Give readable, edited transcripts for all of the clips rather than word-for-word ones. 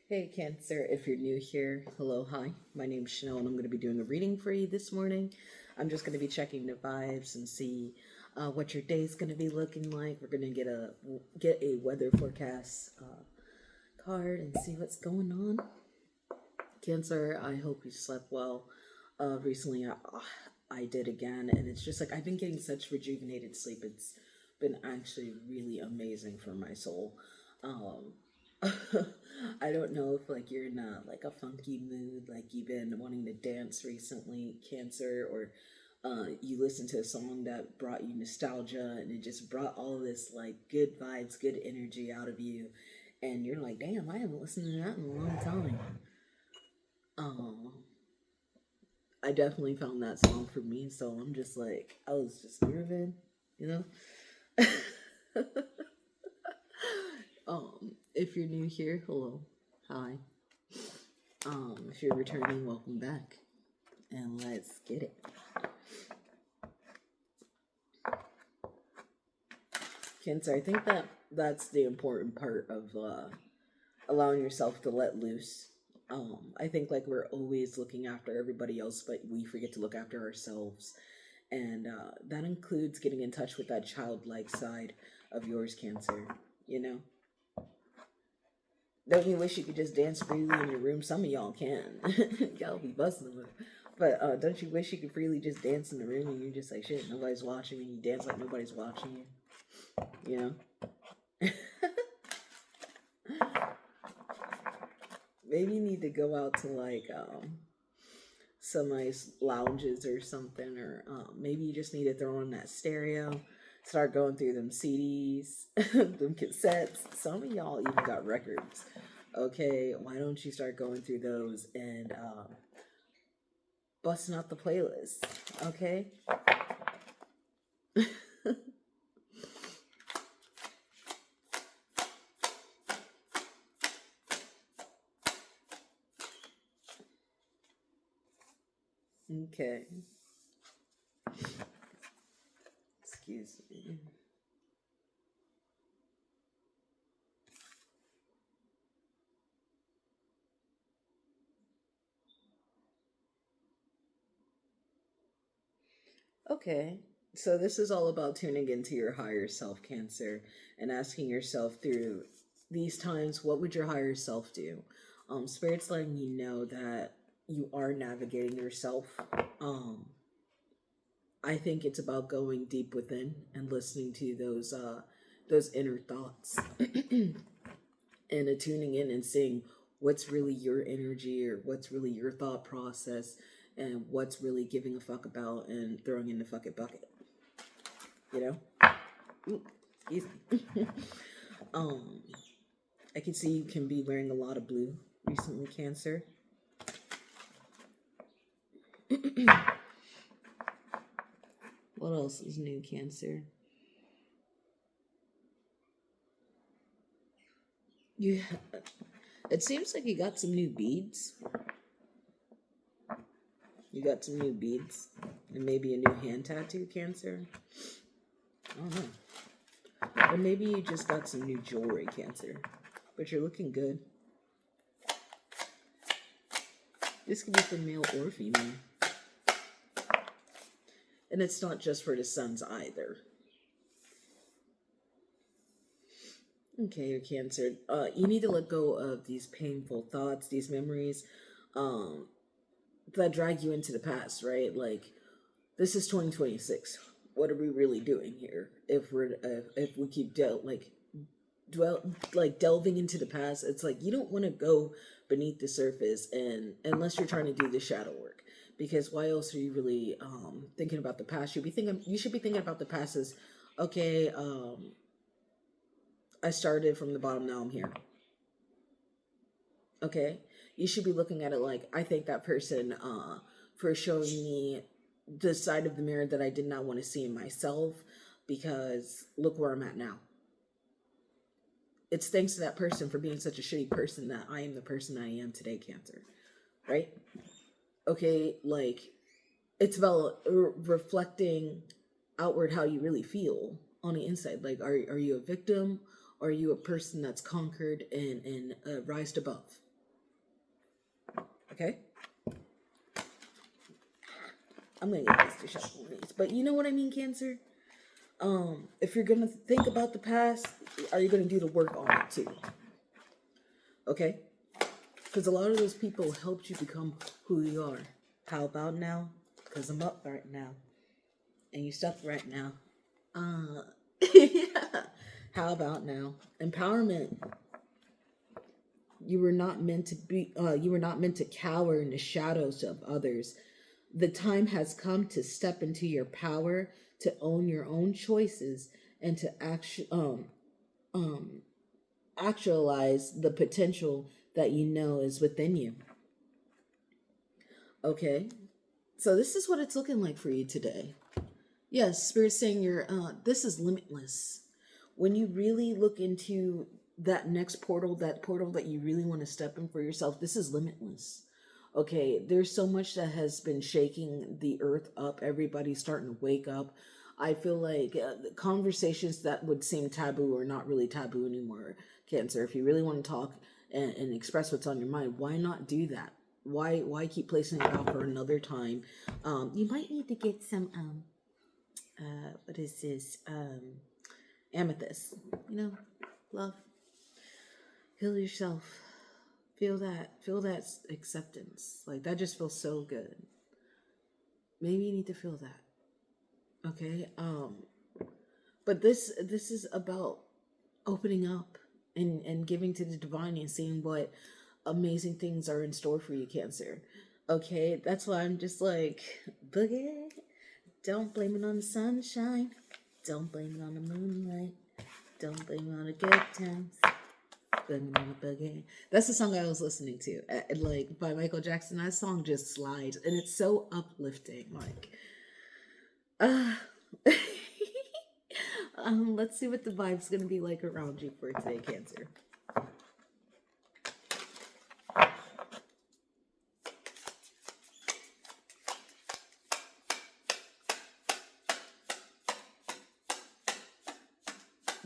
Hey Cancer, if you're new here, hello, hi. My name's Chanel and I'm going to be doing a reading for you this morning. I'm just going to be checking the vibes and see what your day's going to be looking like. We're going to get a weather forecast card and see what's going on. Cancer, I hope you slept well. Recently, I did again, and it's just like I've been getting such rejuvenated sleep. It's been actually really amazing for my soul. Um, I don't know if like you're in a funky mood, like you've been wanting to dance recently, Cancer, or you listened to a song that brought you nostalgia, and it just brought all this like good vibes, good energy out of you, and you're like, damn, I haven't listened to that in a long time. Um, I definitely found that song for me, so I'm just like, I was just grooving, you know. If you're new here, hello, hi. If you're returning, welcome back, and let's get it. Cancer, I think that's the important part of allowing yourself to let loose. I think like we're always looking after everybody else, but we forget to look after ourselves, and that includes getting in touch with that childlike side of yours, Cancer. You know, don't you wish you could just dance freely in your room? Some of y'all can. Y'all be busting them. But don't you wish you could freely just dance in the room and you're just like, shit, nobody's watching, and you dance like nobody's watching you? You know? Maybe you need to go out to like some nice lounges or something, or maybe you just need to throw on that stereo, start going through them CDs, them cassettes. Some of y'all even got records. Okay, why don't you start going through those and busting out the playlist? Okay. Okay. Excuse me. Okay. So this is all about tuning into your higher self, Cancer, and asking yourself through these times, what would your higher self do? Spirit's letting you know that you are navigating yourself. Um, I think it's about going deep within and listening to those inner thoughts and tuning in and seeing what's really your energy or what's really your thought process and what's really giving a fuck about and throwing in the fuck it bucket. You know? Ooh, excuse me. um, I can see you can be wearing a lot of blue recently, Cancer. What else is new, Cancer? You, it seems like you got some new beads. You got some new beads and maybe a new hand tattoo, Cancer. I don't know. Or maybe you just got some new jewelry, Cancer. But you're looking good. This could be for male or female. And it's not just for the sons either. Okay, Cancer. You need to let go of these painful thoughts, these memories, um, that drag you into the past, right? Like, this is 2026. What are we really doing here? If we keep delving into the past, it's like you don't want to go beneath the surface, and unless you're trying to do the shadow work, because why else are you really thinking about the past? You should be thinking about the past as, okay, I started from the bottom, now I'm here. Okay, you should be looking at it like, I thank that person for showing me the side of the mirror that I did not want to see in myself, because look where I'm at now. It's thanks to that person for being such a shitty person that I am the person I am today, Cancer. Right? Okay, like, it's about reflecting outward how you really feel on the inside. Like, are you a victim? Or are you a person that's conquered and rised above? Okay? I'm gonna get this to shuffle these. But you know what I mean, Cancer? If you're gonna think about the past, are you gonna do the work on it too? Okay? Because a lot of those people helped you become who you are. How about now? Because I'm up right now. And you stuck right now. Yeah. How about now? Empowerment. You were not meant to be, you were not meant to cower in the shadows of others. The time has come to step into your power, to own your own choices, and to um, actualize the potential that you know is within you. Okay, so this is what it's looking like for you today. Yes, Spirit's saying this is limitless. When you really look into that next portal, that portal that you really want to step in for yourself, this is limitless. Okay, there's so much that has been shaking the earth up. Everybody's starting to wake up. I feel like the conversations that would seem taboo are not really taboo anymore. Cancer, if you really want to talk and express what's on your mind, why not do that? Why keep placing it off for another time? You might need to get some what is this? Amethyst. You know, love. Heal yourself. Feel that acceptance. Like that just feels so good. Maybe you need to feel that. Okay? But this is about opening up and giving to the divine and seeing what amazing things are in store for you, Cancer. Okay? That's why I'm just like, boogie. Don't blame it on the sunshine. Don't blame it on the moonlight. Don't blame it on the good times. Blame it on the boogie. That's the song I was listening to, like by Michael Jackson. That song just slides, and it's so uplifting. Like, let's see what the vibe's gonna be like around you for today, Cancer.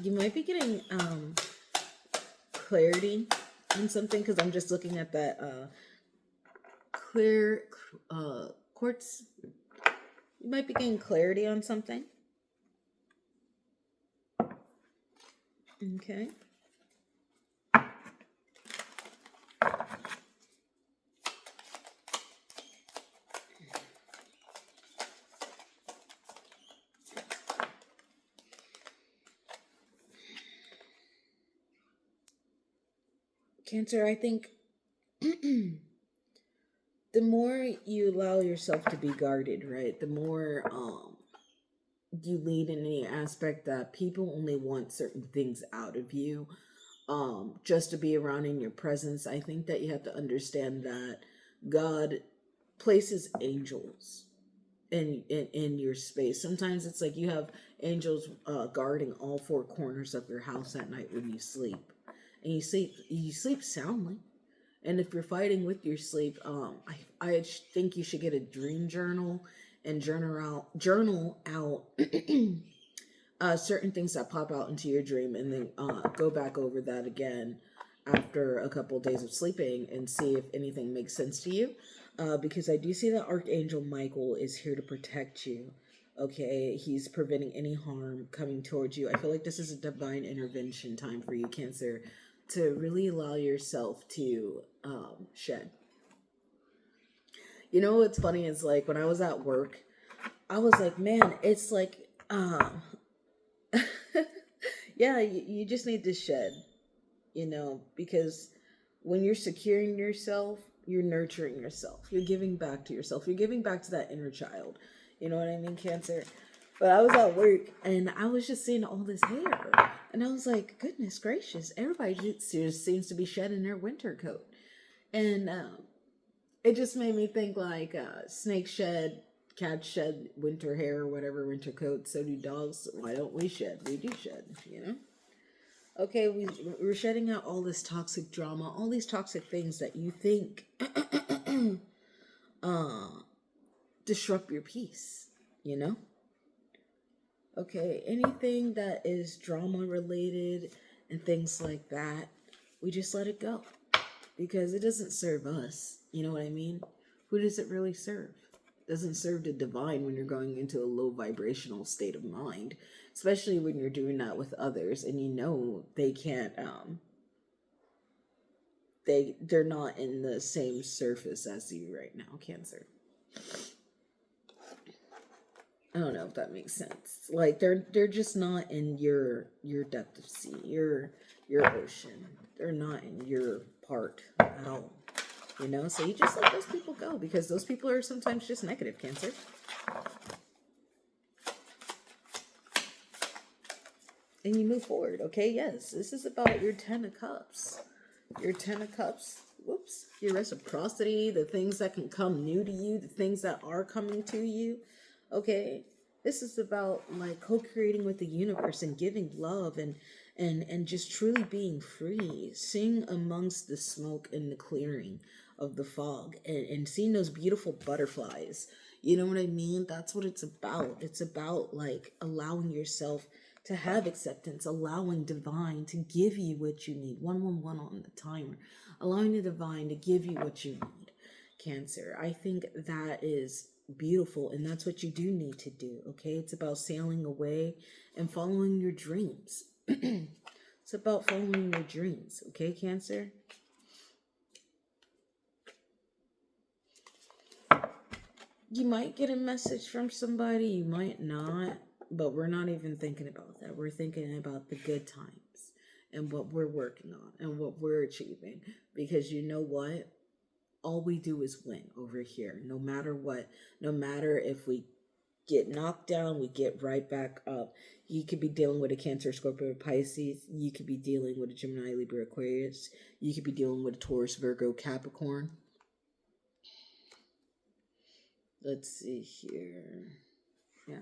You might be getting clarity on something because I'm just looking at that clear quartz. You might be getting clarity on something. Okay. Cancer, I think the more you allow yourself to be guarded, right? The more you lead in any aspect that people only want certain things out of you, just to be around in your presence. I think that you have to understand that God places angels in your space. Sometimes it's like you have angels guarding all four corners of your house at night when you sleep, and you sleep soundly. And if you're fighting with your sleep, I think you should get a dream journal and journal out certain things that pop out into your dream, and then go back over that again after a couple of days of sleeping and see if anything makes sense to you. Because I do see that Archangel Michael is here to protect you. Okay, he's preventing any harm coming towards you. I feel like this is a divine intervention time for you, Cancer, to really allow yourself to shed. You know what's funny is like when I was at work, I was like, man, it's like, yeah, you just need to shed, because when you're securing yourself, you're nurturing yourself. You're giving back to yourself. You're giving back to that inner child. You know what I mean, Cancer? But I was at work and I was just seeing all this hair. And I was like, goodness gracious, everybody just seems to be shedding their winter coat. And it just made me think like snakes shed, cats shed winter hair or whatever, winter coat. So do dogs. Why don't we shed? We do shed, Okay, we're shedding out all this toxic drama, all these toxic things that you think disrupt your peace, Okay, anything that is drama related and things like that, we just let it go. because it doesn't serve us. You know what I mean? Who does it really serve? It doesn't serve the divine when you're going into a low vibrational state of mind, especially when you're doing that with others and you know they can't they're not in the same surface as you right now, Cancer. I don't know if that makes sense. Like they're just not in your depth of sea, your ocean. They're not in your part at all. You know, so you just let those people go because those people are sometimes just negative, Cancer. And you move forward, okay? Yes, this is about your 10 of Cups. Your 10 of Cups, whoops, your reciprocity, the things that can come new to you, the things that are coming to you, okay? This is about like co-creating with the universe and giving love and just truly being free, seeing amongst the smoke and the clearing of the fog and seeing those beautiful butterflies. You know what I mean? That's what it's about. It's about like allowing yourself to have acceptance, allowing divine to give you what you need. 111 on the timer. Allowing the divine to give you what you need, Cancer. I think that is beautiful, and that's what you do need to do, okay? It's about sailing away and following your dreams. It's about following your dreams, okay, Cancer? You might get a message from somebody, you might not, but we're not even thinking about that. We're thinking about the good times and what we're working on and what we're achieving. Because you know what? All we do is win over here. No matter what, no matter if we get knocked down, we get right back up. You could be dealing with a Cancer, Scorpio, Pisces. You could be dealing with a Gemini, Libra, Aquarius. You could be dealing with a Taurus, Virgo, Capricorn. Let's see here. Yeah.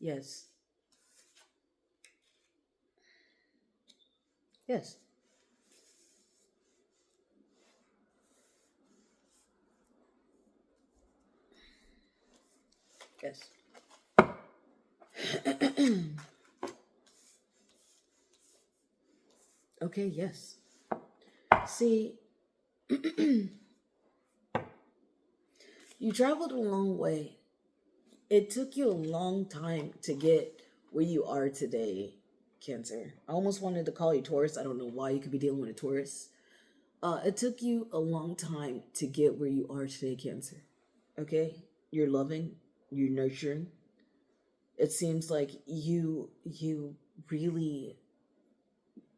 Yes. Yes. Yes. Okay, yes. See, you traveled a long way. It took you a long time to get where you are today, Cancer. I almost wanted to call you Taurus. I don't know why. You could be dealing with a Taurus. It took you a long time to get where you are today, Cancer. Okay? You're loving, you're nurturing. It seems like you really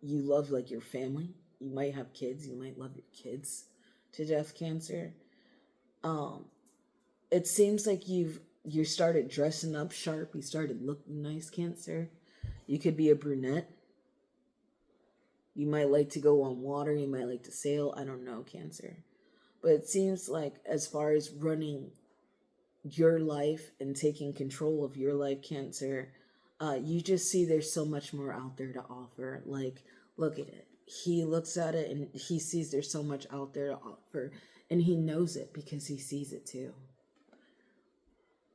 you love like your family. You might have kids, you might love your kids to death, Cancer. Um, it seems like you started dressing up sharp, you started looking nice, Cancer. You could be a brunette. You might like to go on water, you might like to sail, I don't know, Cancer. But it seems like as far as running your life and taking control of your life, Cancer, you just see there's so much more out there to offer. Like, look at it. He looks at it and he sees there's so much out there to offer, and he knows it because he sees it too.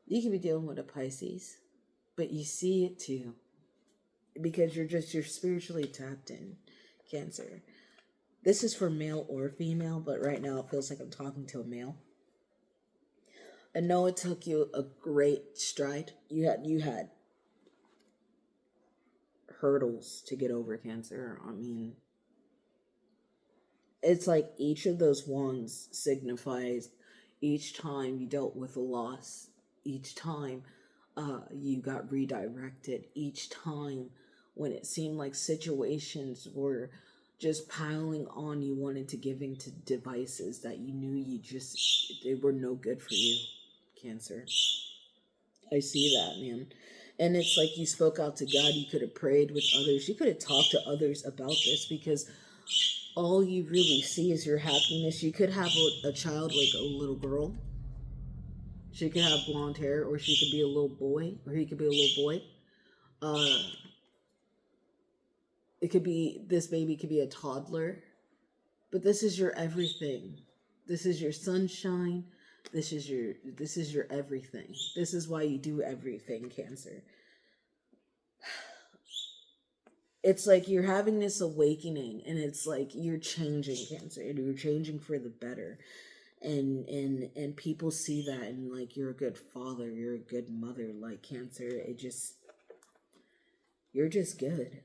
You could be dealing with a Pisces, but you see it too because you're spiritually tapped in, Cancer. This is for male or female, but right now it feels like I'm talking to a male. I know it took you a great stride. You had hurdles to get over, Cancer. I mean, it's like each of those wands signifies each time you dealt with a loss, each time you got redirected, each time when it seemed like situations were just piling on, you wanted to give in to devices that you knew they were no good for you, Cancer. I see that, man. And it's like you spoke out to God, you could have prayed with others, you could have talked to others about this because all you really see is your happiness. You could have a child like a little girl. She could have blonde hair, or she could be a little boy, or he could be a little boy. It could be this baby could be a toddler, but this is your everything. This is your sunshine. This is your everything. This is why you do everything, Cancer. it's like you're having this awakening, and it's like you're changing, Cancer, and you're changing for the better. And people see that, and like you're a good father, you're a good mother, like Cancer. It just, you're just good.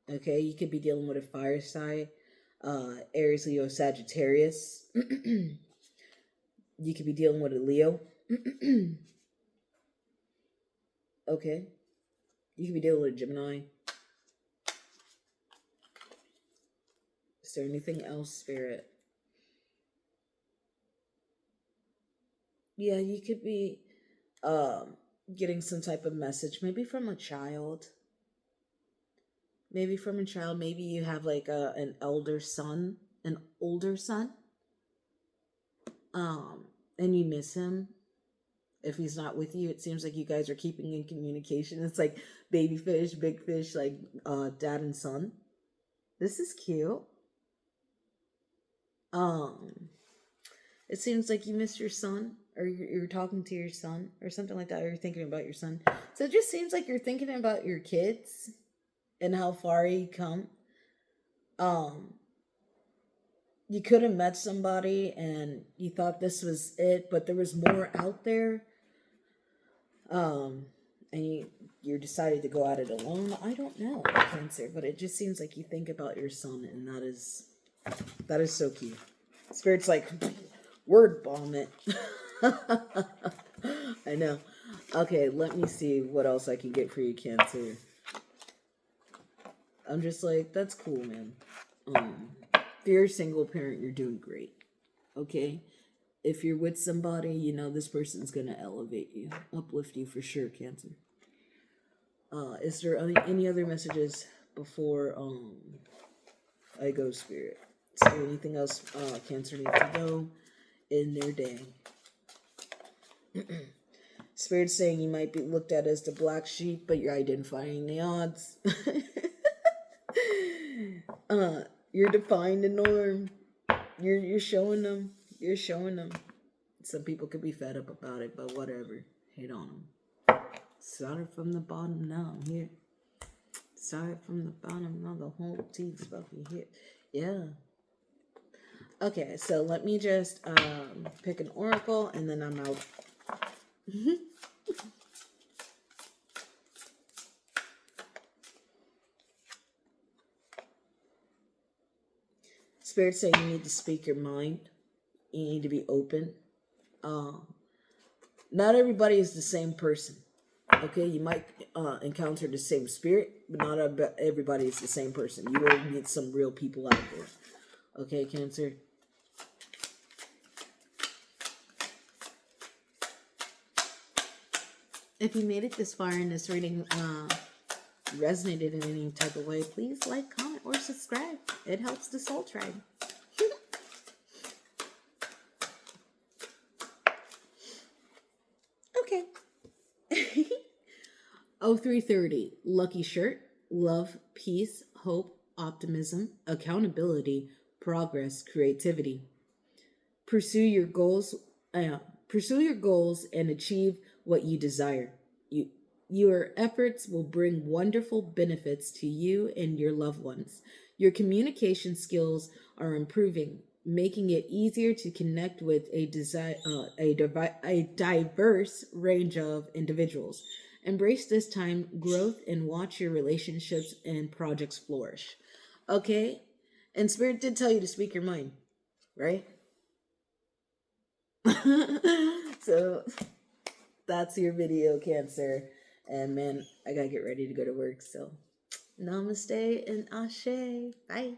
Okay, you could be dealing with a fire sign, Aries, Leo, Sagittarius. You could be dealing with a Leo. Okay, you could be dealing with a Gemini. Is there anything else, Spirit? Yeah, you could be getting some type of message, maybe from a child. Maybe from a child. Maybe you have like an elder son, an older son, and you miss him. If he's not with you, it seems like you guys are keeping in communication. It's like baby fish, big fish, like dad and son. This is cute. Um, it seems like you miss your son, or you're talking to your son, or something like that, or you're thinking about your son. So it just seems like you're thinking about your kids and how far you come. Um, you could have met somebody and you thought this was it, but there was more out there. Um, and you decided to go at it alone. I don't know, Cancer, but it just seems like you think about your son, and that is so cute. Spirit's like, word bomb it. I know. Okay, let me see what else I can get for you, Cancer. I'm just like, that's cool, man. If you're a single parent, you're doing great. Okay? If you're with somebody, you know this person's gonna elevate you, uplift you for sure, Cancer. Is there any other messages before I go, Spirit? Is there anything else Cancer needs to know in their day? Spirit's saying you might be looked at as the black sheep, but you're identifying the odds. You're defying the norm. You're showing them. You're showing them. Some people could be fed up about it, but whatever. Hate on them. Started from the bottom, now I'm here. Started from the bottom, now the whole team's fucking here. Yeah. Okay, so let me just pick an oracle, and then I'm out. Spirit saying you need to speak your mind. You need to be open. Not everybody is the same person. Okay, you might encounter the same spirit, but not everybody is the same person. You will meet some real people out there. Okay, Cancer? If you made it this far in this reading, resonated in any type of way, please like, comment, or subscribe. It helps the soul tribe. Okay. 0330, lucky shirt, love, peace, hope, optimism, accountability, progress, creativity. Pursue your goals. Pursue your goals and achieve what you desire. Your efforts will bring wonderful benefits to you and your loved ones. Your communication skills are improving, making it easier to connect with a diverse range of individuals. Embrace this time growth and watch your relationships and projects flourish. Okay? And Spirit did tell you to speak your mind, right? So that's your video, Cancer. And man, I gotta get ready to go to work. So namaste and ashe. Bye.